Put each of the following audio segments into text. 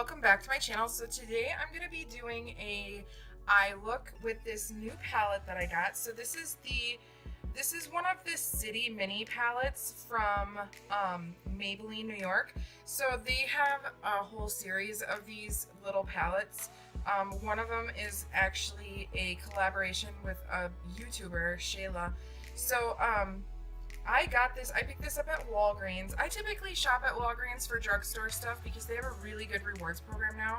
welcome back to my channel. So today I'm going to be doing a eye look with this new palette that I got. So this is one of the City Mini palettes from Maybelline, New York. So they have a whole series of these little palettes. One of them is actually a collaboration with a YouTuber, Shayla. So I picked this up at Walgreens. I typically shop at Walgreens for drugstore stuff because they have a really good rewards program now.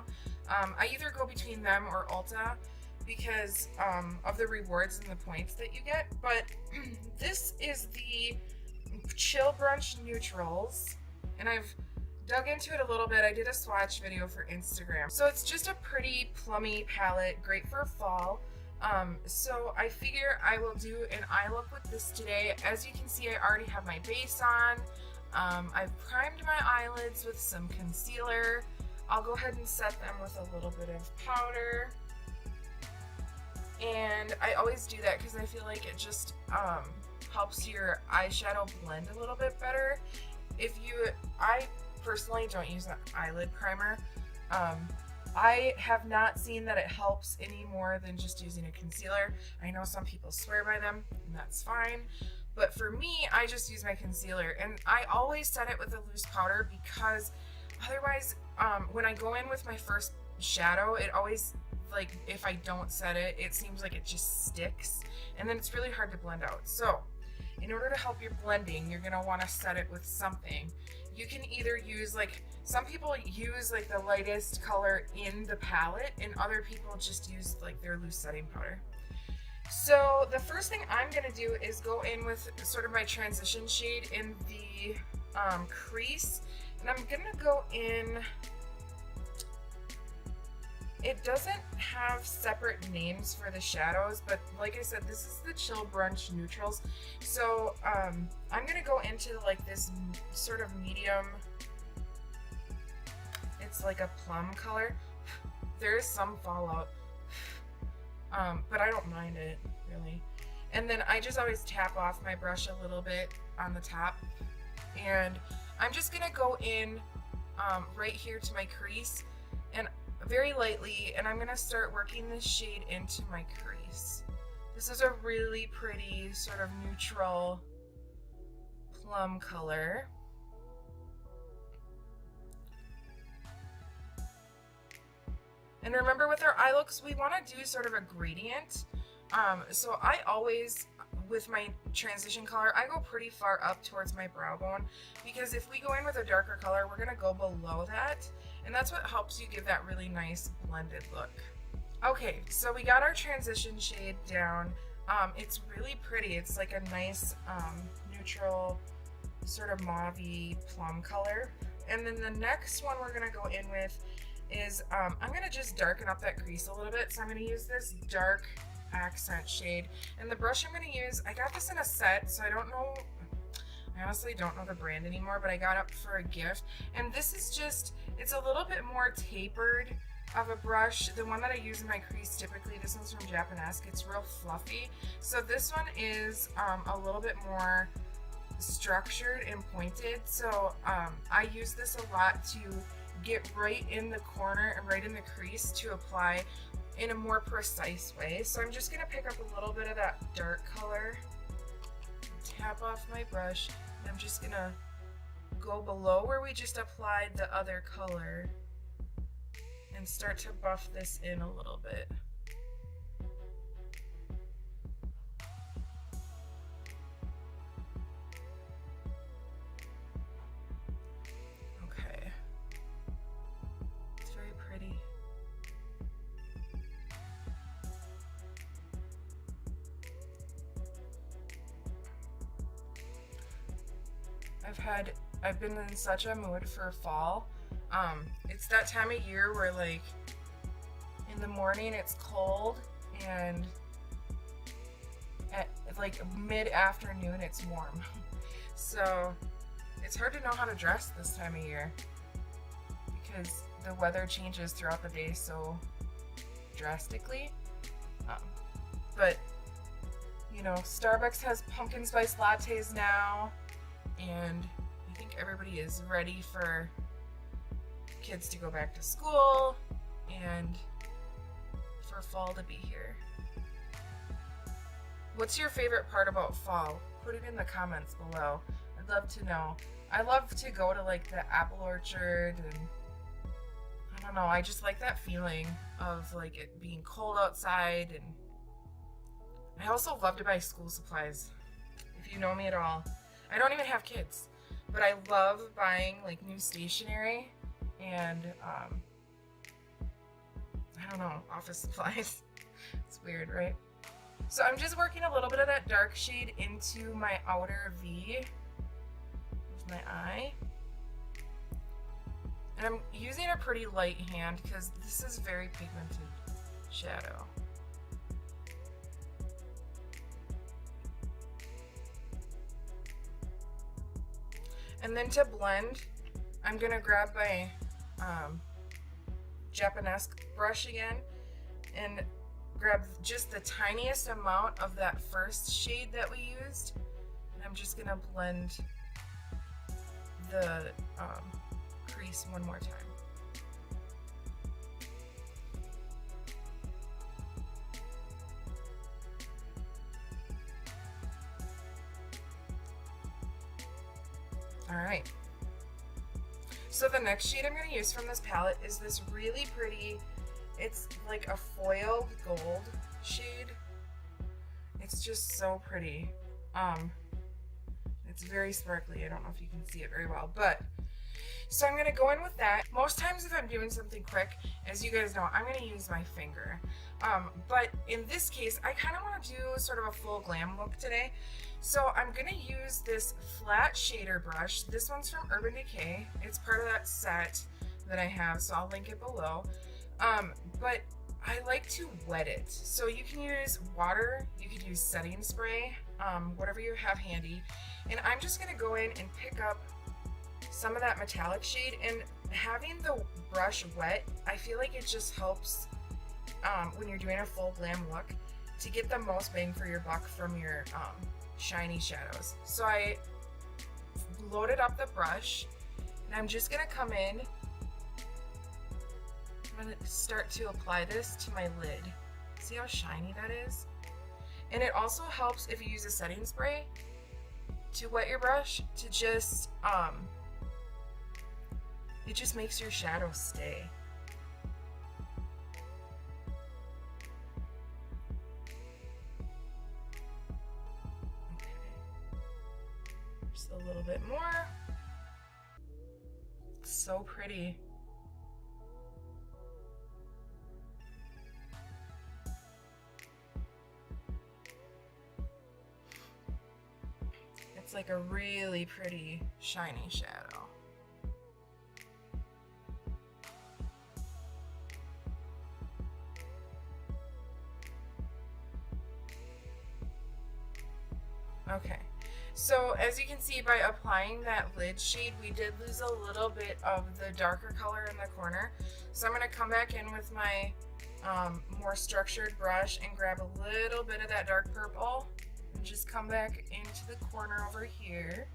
I either go between them or Ulta because of the rewards and the points that you get. But this is the Chill Brunch Neutrals, and I've dug into it a little bit. I did a swatch video for Instagram. So it's just a pretty plummy palette, great for fall. So I figure I will do an eye look with this today. As you can see, I already have my base on. I've primed my eyelids with some concealer. I'll go ahead and set them with a little bit of powder. And I always do that because I feel like it just helps your eyeshadow blend a little bit better. I personally don't use an eyelid primer. I have not seen that it helps any more than just using a concealer. I know some people swear by them, and that's fine. But for me, I just use my concealer, and I always set it with a loose powder because otherwise, when I go in with my first shadow, it always, like, if I don't set it, it seems like it just sticks, and then it's really hard to blend out. So in order to help your blending, you're gonna wanna set it with something. You can either use, like, some people use like the lightest color in the palette, and other people just use like their loose setting powder. So the first thing I'm gonna do is go in with sort of my transition shade in the crease, and I'm gonna go in. It doesn't have separate names for the shadows, but like I said, this is the Chill Brunch Neutrals. So I'm gonna go into like this sort of medium. It's like a plum color. There is some fallout, but I don't mind it really. And then I just always tap off my brush a little bit on the top, and I'm just gonna go in right here to my crease and very lightly, and I'm gonna start working this shade into my crease. This is a really pretty sort of neutral plum color. And remember, with our eye looks, we want to do sort of a gradient. So I always, with my transition color, I go pretty far up towards my brow bone, because if we go in with a darker color, we're going to go below that. And that's what helps you give that really nice blended look. Okay, so we got our transition shade down. It's really pretty. It's like a nice neutral sort of mauve-y plum color. And then the next one we're going to go in with is I'm going to just darken up that crease a little bit. So I'm going to use this dark accent shade, and the brush I'm going to use, I got this in a set, so I honestly don't know the brand anymore, but I got it for a gift. And this is just, it's a little bit more tapered of a brush. The one that I use in my crease typically, this one's from Japanesque, it's real fluffy. So this one is a little bit more structured and pointed. So I use this a lot to get right in the corner and right in the crease to apply in a more precise way. So I'm just gonna pick up a little bit of that dark color, tap off my brush, and I'm just gonna go below where we just applied the other color and start to buff this in a little bit. I've been in such a mood for fall. It's that time of year where, like, in the morning it's cold, and at like mid-afternoon it's warm. So it's hard to know how to dress this time of year because the weather changes throughout the day so drastically. But you know, Starbucks has pumpkin spice lattes now, and I think everybody is ready for kids to go back to school and for fall to be here. What's your favorite part about fall? Put it in the comments below. I'd love to know. I love to go to like the apple orchard, and I don't know, I just like that feeling of like it being cold outside. And I also love to buy school supplies. If you know me at all, I don't even have kids, but I love buying like new stationery and I don't know, office supplies. It's weird, right? So I'm just working a little bit of that dark shade into my outer V of my eye. And I'm using a pretty light hand because this is very pigmented shadow. And then to blend, I'm gonna grab my Japanese brush again and grab just the tiniest amount of that first shade that we used. And I'm just gonna blend the crease one more time. All right. So the next shade I'm going to use from this palette is this really pretty, it's like a foiled gold shade. It's just so pretty. It's very sparkly. I don't know if you can see it very well, but so I'm going to go in with that. Most times if I'm doing something quick, as you guys know, I'm going to use my finger. But in this case, I kind of want to do sort of a full glam look today. So I'm going to use this flat shader brush. This one's from Urban Decay. It's part of that set that I have, so I'll link it below. But I like to wet it. So you can use water, you could use setting spray, whatever you have handy. And I'm just going to go in and pick up some of that metallic shade, and having the brush wet, I feel like it just helps when you're doing a full glam look to get the most bang for your buck from your shiny shadows. So I loaded up the brush, and I'm just gonna come in. I'm gonna start to apply this to my lid. See how shiny that is? And it also helps if you use a setting spray to wet your brush to just it just makes your shadow stay. Okay. Just a little bit more. So pretty. It's like a really pretty shiny shadow. Okay, so as you can see, by applying that lid shade, we did lose a little bit of the darker color in the corner. So I'm going to come back in with my more structured brush and grab a little bit of that dark purple and just come back into the corner over here.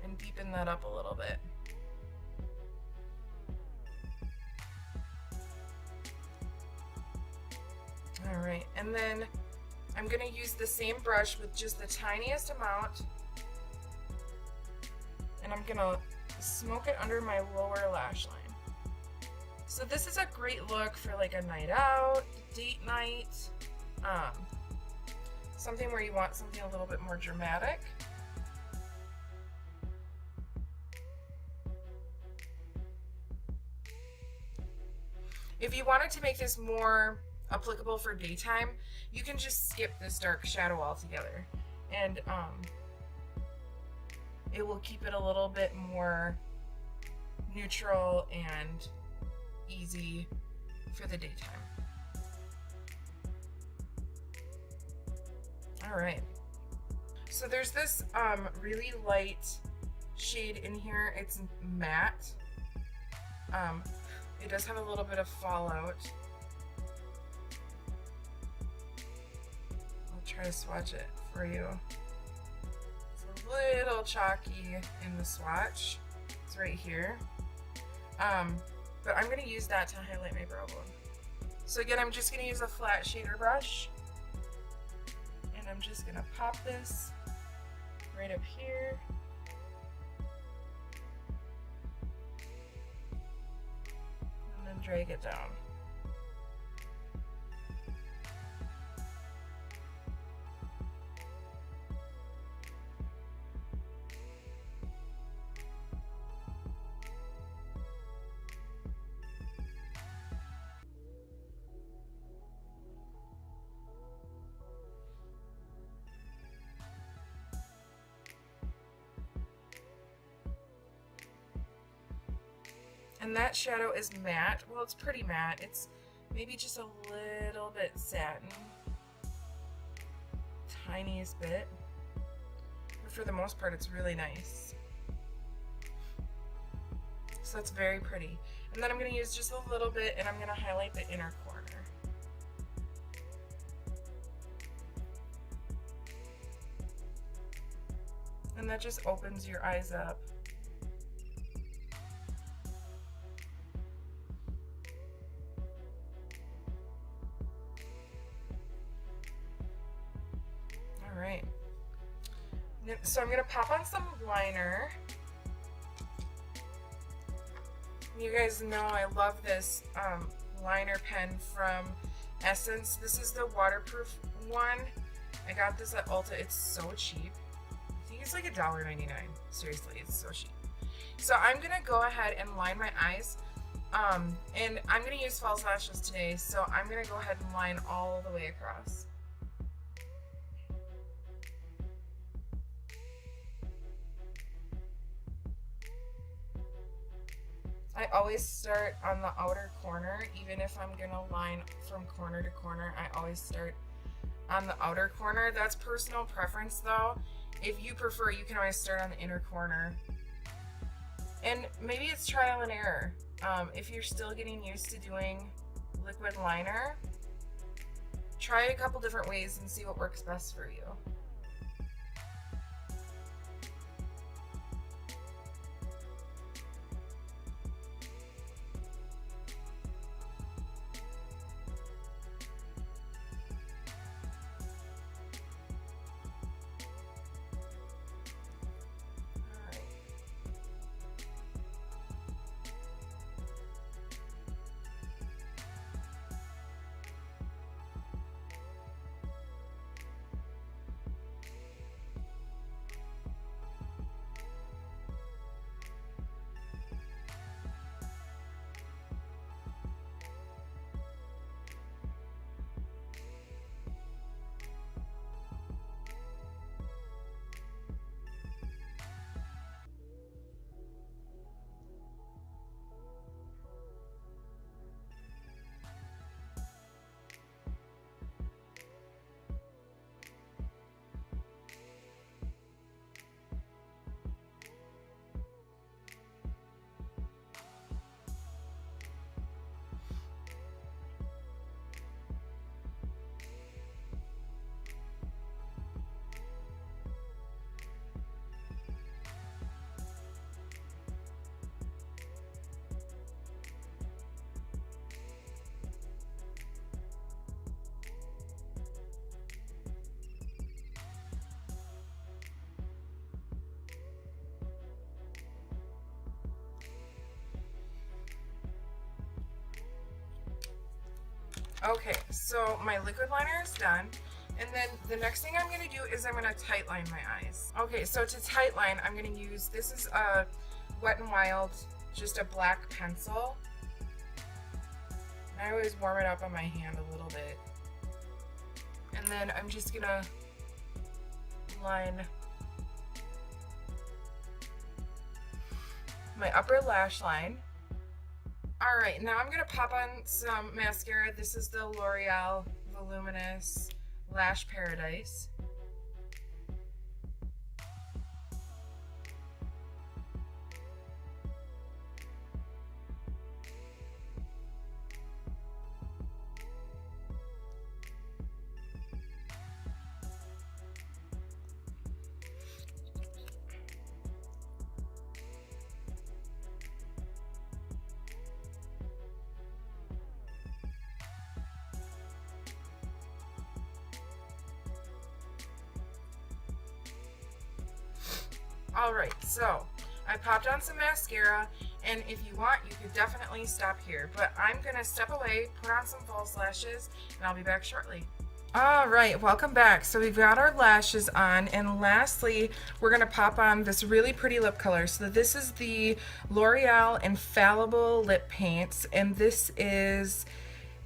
And deepen that up a little bit. All right, and then I'm going to use the same brush with just the tiniest amount, and I'm going to smoke it under my lower lash line. So this is a great look for like a night out, date night, something where you want something a little bit more dramatic. If you wanted to make this more applicable for daytime, you can just skip this dark shadow altogether, and it will keep it a little bit more neutral and easy for the daytime. All right, so there's this really light shade in here. It's matte. It does have a little bit of fallout. Try to swatch it for you. It's a little chalky in the swatch. It's right here. But I'm going to use that to highlight my brow bone. So again, I'm just going to use a flat shader brush. And I'm just going to pop this right up here. And then drag it down. And that shadow is matte. Well, it's pretty matte. It's maybe just a little bit satin. Tiniest bit. But for the most part, it's really nice. So that's very pretty. And then I'm going to use just a little bit and I'm going to highlight the inner corner. And that just opens your eyes up. Alright. So I'm going to pop on some liner. You guys know I love this liner pen from Essence. This is the waterproof one. I got this at Ulta. It's so cheap. I think it's like $1.99. Seriously, it's so cheap. So I'm going to go ahead and line my eyes. And I'm going to use false lashes today. So I'm going to go ahead and line all the way across. I always start on the outer corner, even if I'm gonna line from corner to corner, I always start on the outer corner. That's personal preference though. If you prefer, you can always start on the inner corner. And maybe it's trial and error. If you're still getting used to doing liquid liner, try a couple different ways and see what works best for you. Okay, so my liquid liner is done. And then the next thing I'm going to do is I'm going to tight line my eyes. Okay, so to tight line, I'm going to use, this is a Wet n Wild, just a black pencil. And I always warm it up on my hand a little bit. And then I'm just going to line my upper lash line. Alright, now I'm going to pop on some mascara. This is the L'Oreal Voluminous Lash Paradise. Alright, so I popped on some mascara, and if you want, you could definitely stop here, but I'm gonna step away, put on some false lashes, and I'll be back shortly. Alright, welcome back. So we've got our lashes on, and lastly, we're gonna pop on this really pretty lip color. So this is the L'Oreal Infallible Lip Paints, and this is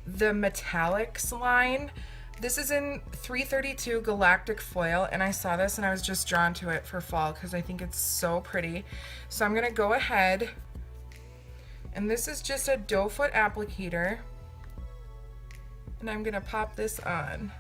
the Metallics line. This is in 332 Galactic Foil, and I saw this and I was just drawn to it for fall because I think it's so pretty. So I'm gonna go ahead, and this is just a doe foot applicator, and I'm gonna pop this on.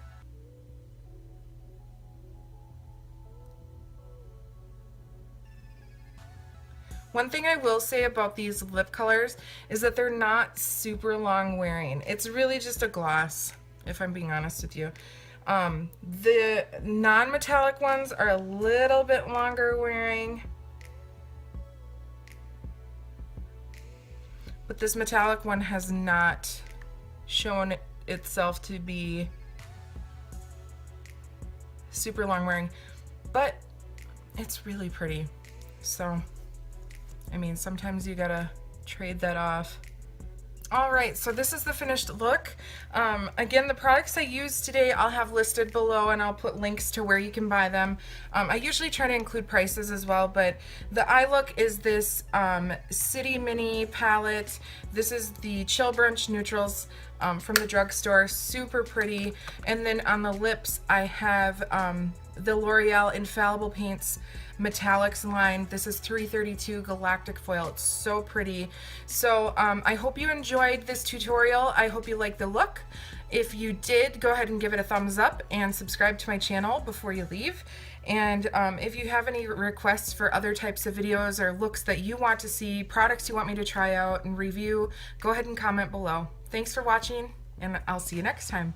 One thing I will say about these lip colors is that they're not super long wearing. It's really just a gloss, if I'm being honest with you. The non-metallic ones are a little bit longer wearing, but this metallic one has not shown itself to be super long wearing, but it's really pretty. So, I mean, sometimes you gotta trade that off. Alright, so this is the finished look. Again, the products I used today I'll have listed below, and I'll put links to where you can buy them. I usually try to include prices as well, but the eye look is this City Mini palette. This is the Chill Brunch Neutrals from the drugstore. Super pretty. And then on the lips I have the L'Oreal Infallible Paints Metallics line. This is 332 Galactic Foil. It's so pretty. So I hope you enjoyed this tutorial. I hope you liked the look. If you did, go ahead and give it a thumbs up and subscribe to my channel before you leave. And if you have any requests for other types of videos or looks that you want to see, products you want me to try out and review, go ahead and comment below. Thanks for watching, and I'll see you next time.